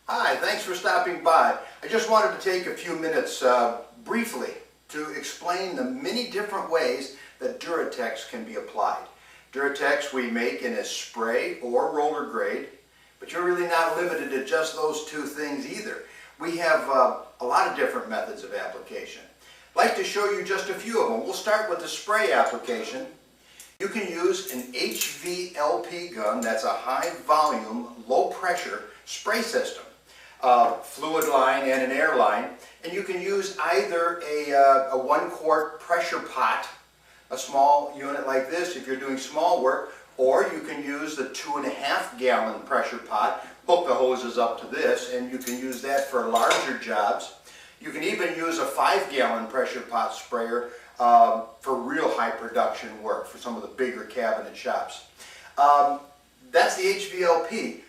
Hi, thanks for stopping by. I just wanted to take a few minutes briefly to explain the many different ways that DuraTex can be applied. DuraTex we make in a spray or roller grade, but you're really not limited to just those two things either. We have a lot of different methods of application. I'd like to show you just a few of them. We'll start with the spray application. You can use an HVLP gun, that's a high volume, low pressure spray system. Fluid line and an air line, and you can use either a 1 quart pressure pot, a small unit like this if you're doing small work, or you can use the 2.5 gallon pressure pot, hook the hoses up to this, and you can use that for larger jobs. You can even use a 5 gallon pressure pot sprayer for real high production work for some of the bigger cabinet shops. That's the HVLP.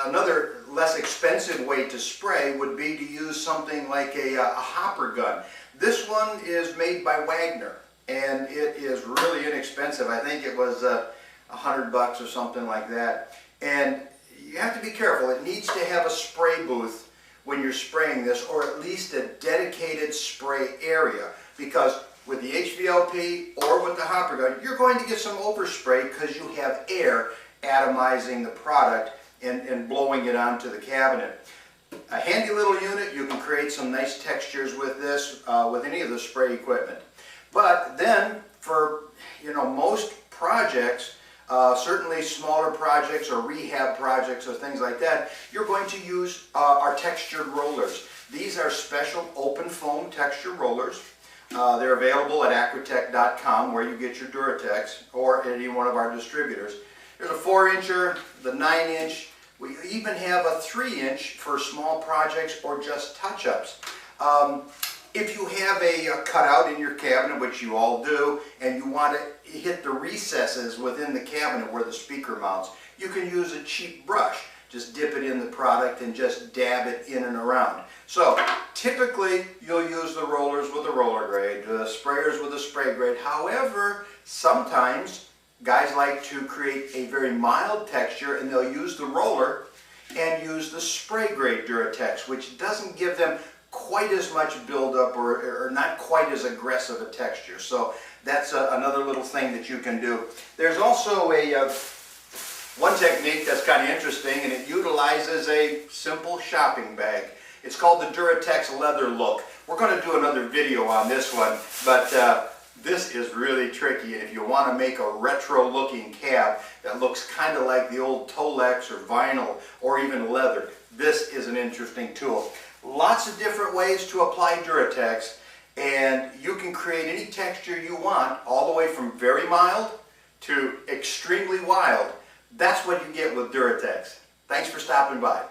Another less expensive way to spray would be to use something like a hopper gun. This one is made by Wagner, and it is really inexpensive. I think it was $100 or something like that. And you have to be careful. It needs to have a spray booth when you're spraying this, or at least a dedicated spray area, because with the HVLP or with the hopper gun, you're going to get some overspray because you have air atomizing the product and blowing it onto the cabinet. A handy little unit. You can create some nice textures with this, with any of the spray equipment. But then for most projects, certainly smaller projects or rehab projects or things like that, you're going to use our textured rollers. These are special open foam texture rollers. They're available at aquatech.com, where you get your DuraTex, or at any one of our distributors. There's a 4-incher, the 9-inch. We even have a 3-inch for small projects or just touch-ups. If you have a cutout in your cabinet, which you all do, and you want to hit the recesses within the cabinet where the speaker mounts, you can use a cheap brush. Just dip it in the product and just dab it in and around. So typically you'll use the rollers with a roller grade, the sprayers with a spray grade. However, sometimes guys like to create a very mild texture, and they'll use the roller and use the spray grade DuraTex, which doesn't give them quite as much buildup or not quite as aggressive a texture. So that's another little thing that you can do. There's also one technique that's kind of interesting, and it utilizes a simple shopping bag. It's called the DuraTex Leather Look. We're going to do another video on this one, but this is really tricky, and if you want to make a retro looking cab that looks kind of like the old Tolex or vinyl or even leather, this is an interesting tool. Lots of different ways to apply DuraTex, and you can create any texture you want, all the way from very mild to extremely wild. That's what you get with DuraTex. Thanks for stopping by.